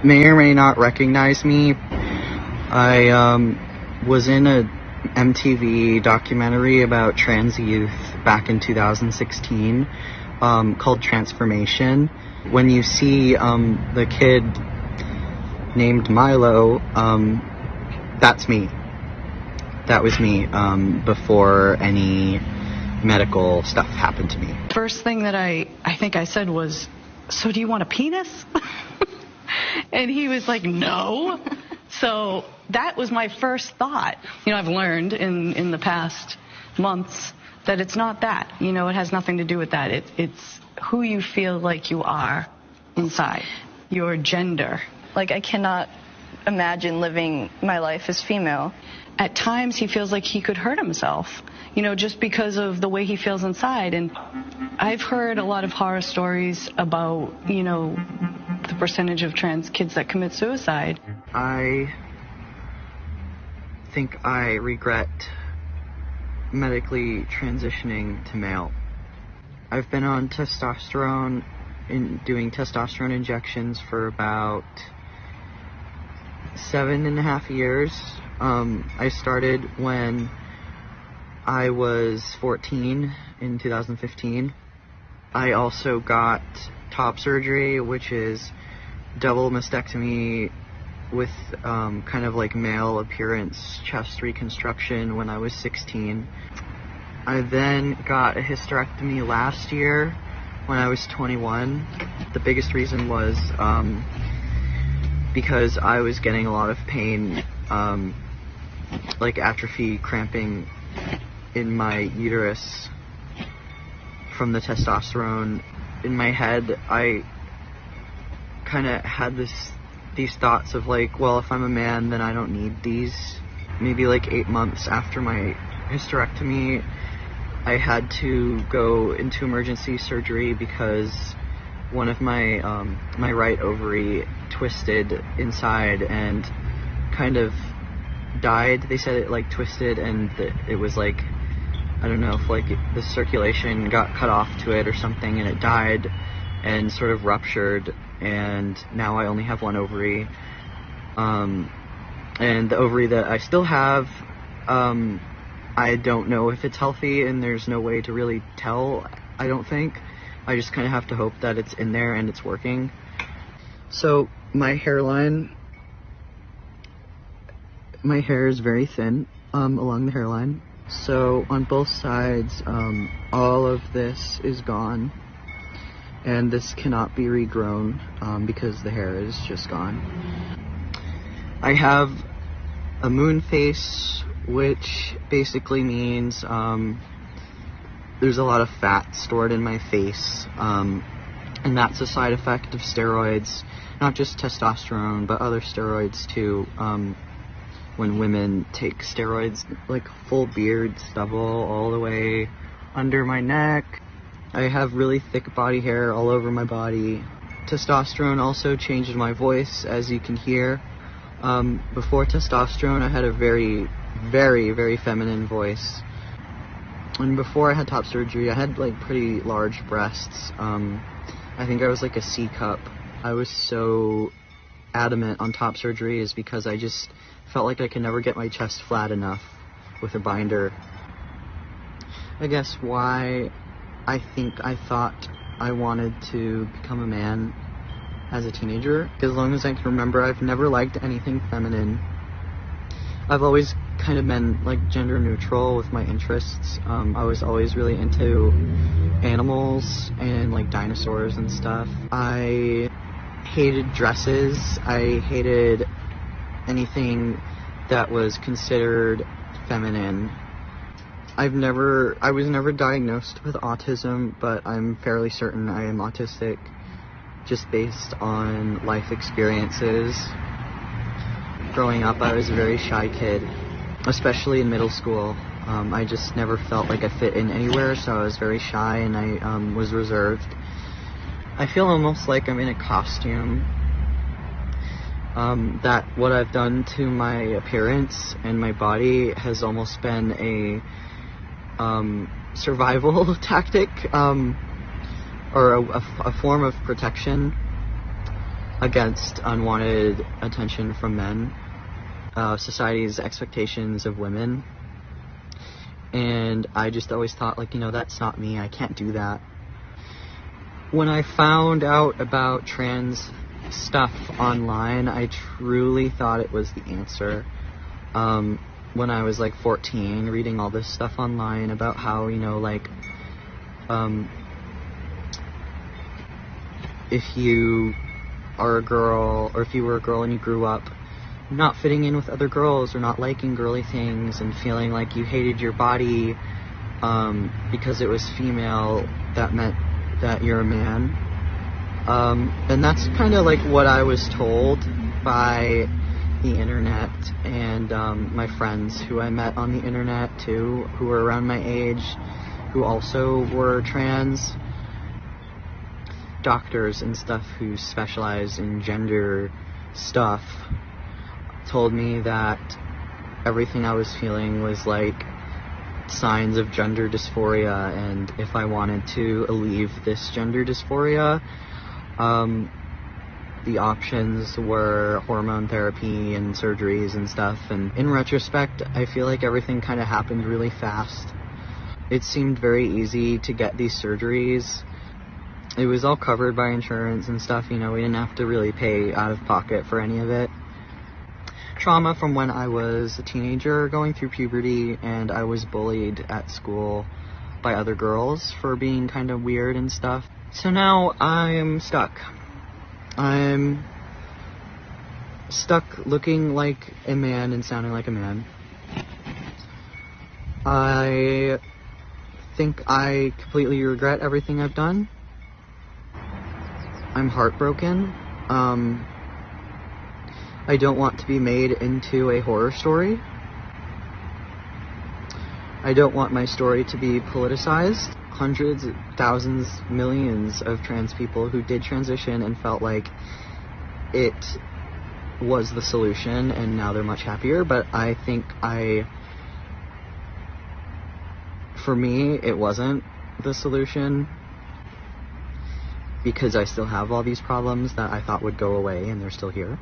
may or may not recognize me. I was in a MTV documentary about trans youth back in 2016 called Transformation. When you see the kid named Miilo, that's me. That was me before any medical stuff happened to me. First thing that I think I said was, "So do you want a penis?" And he was like, "No." So that was my first thought. You know, I've learned in the past months that it's not that. You know, it has nothing to do with that. It's who you feel like you are inside, your gender. Like, I cannot imagine living my life as female. At times he feels like he could hurt himself, you know, just because of the way he feels inside. And I've heard a lot of horror stories about, you know, the percentage of trans kids that commit suicide. I think I regret medically transitioning to male. I've been on testosterone, doing testosterone injections for about 7.5 years. I started when I was 14 in 2015. I also got top surgery, which is double mastectomy with kind of like male appearance chest reconstruction when I was 16. I then got a hysterectomy last year when I was 21. The biggest reason was because I was getting a lot of pain, like atrophy, cramping in my uterus from the testosterone. In my head, I kind of had these thoughts of like, well, if I'm a man, then I don't need these. Maybe like 8 months after my hysterectomy, I had to go into emergency surgery because one of my my right ovary twisted inside and kind of died. They said it like twisted and it was like, I don't know if like the circulation got cut off to it or something, and it died and sort of ruptured, and now I only have one ovary. And the ovary that I still have, I don't know if it's healthy, and there's no way to really tell, I don't think. I just kind of have to hope that it's in there and it's working. So my hairline, my hair is very thin along the hairline. So on both sides, all of this is gone, and this cannot be regrown because the hair is just gone. I have a moon face, which basically means there's a lot of fat stored in my face, and that's a side effect of steroids, not just testosterone, but other steroids too. When women take steroids, like full beard, stubble all the way under my neck. I have really thick body hair all over my body. Testosterone also changed my voice, as you can hear. Before testosterone, I had a very, very, very feminine voice. And before I had top surgery, I had like pretty large breasts. I think I was like a C cup. I was so adamant on top surgery is because I just felt like I could never get my chest flat enough with a binder. I guess why I think I thought I wanted to become a man as a teenager. As long as I can remember, I've never liked anything feminine. I've always kind of been like gender neutral with my interests. I was always really into animals and like dinosaurs and stuff. I hated dresses. I hated anything that was considered feminine. I was never diagnosed with autism, but I'm fairly certain I am autistic just based on life experiences. Growing up, I was a very shy kid, especially in middle school. I just never felt like I fit in anywhere, so I was very shy and I was reserved. I feel almost like I'm in a costume. That what I've done to my appearance and my body has almost been a survival tactic, or a form of protection. against unwanted attention from men, society's expectations of women. And I just always thought, like, that's not me. I can't do that. When I found out about trans stuff online, I truly thought it was the answer. When I was like 14, reading all this stuff online about how, if you are a girl, or if you were a girl and you grew up not fitting in with other girls or not liking girly things and feeling like you hated your body because it was female, that meant that you're a man. And that's kind of like what I was told by the internet and my friends who I met on the internet too, who were around my age, who also were trans. Doctors and stuff who specialize in gender stuff told me that everything I was feeling was like signs of gender dysphoria, and if I wanted to alleviate this gender dysphoria, the options were hormone therapy and surgeries and stuff. And in retrospect, I feel like everything kind of happened really fast. It seemed very easy to get these surgeries. It was all covered by insurance and stuff, we didn't have to really pay out of pocket for any of it. Trauma from when I was a teenager going through puberty, and I was bullied at school by other girls for being kind of weird and stuff. So now I'm stuck. I'm stuck looking like a man and sounding like a man. I think I completely regret everything I've done. I'm heartbroken. I don't want to be made into a horror story. I don't want my story to be politicized. Hundreds, thousands, millions of trans people who did transition and felt like it was the solution, and now they're much happier. But I think for me, it wasn't the solution, because I still have all these problems that I thought would go away, and they're still here.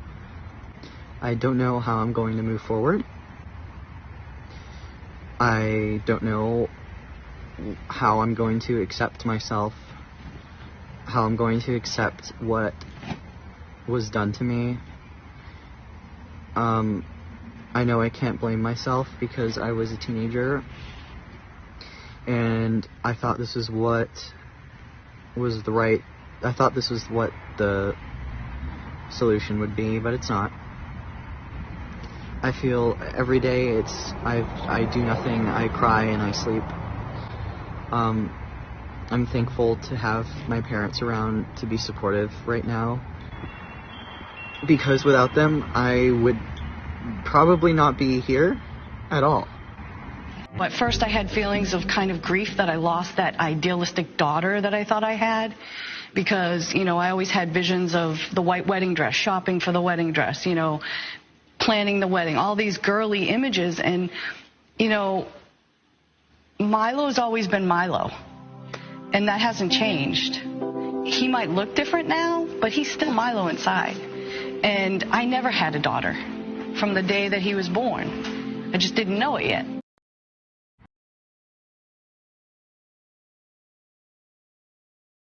I don't know how I'm going to move forward. I don't know how I'm going to accept myself, how I'm going to accept what was done to me. I know I can't blame myself because I was a teenager, and I thought this is what was I thought this was what the solution would be, but it's not. I feel every day I do nothing, I cry and I sleep. I'm thankful to have my parents around to be supportive right now, because without them I would probably not be here at all. At first I had feelings of kind of grief that I lost that idealistic daughter that I thought I had, because, I always had visions of the white wedding dress, shopping for the wedding dress, planning the wedding, all these girly images. And, Milo's always been Milo, and that hasn't changed. He might look different now, but he's still Milo inside. And I never had a daughter from the day that he was born. I just didn't know it yet.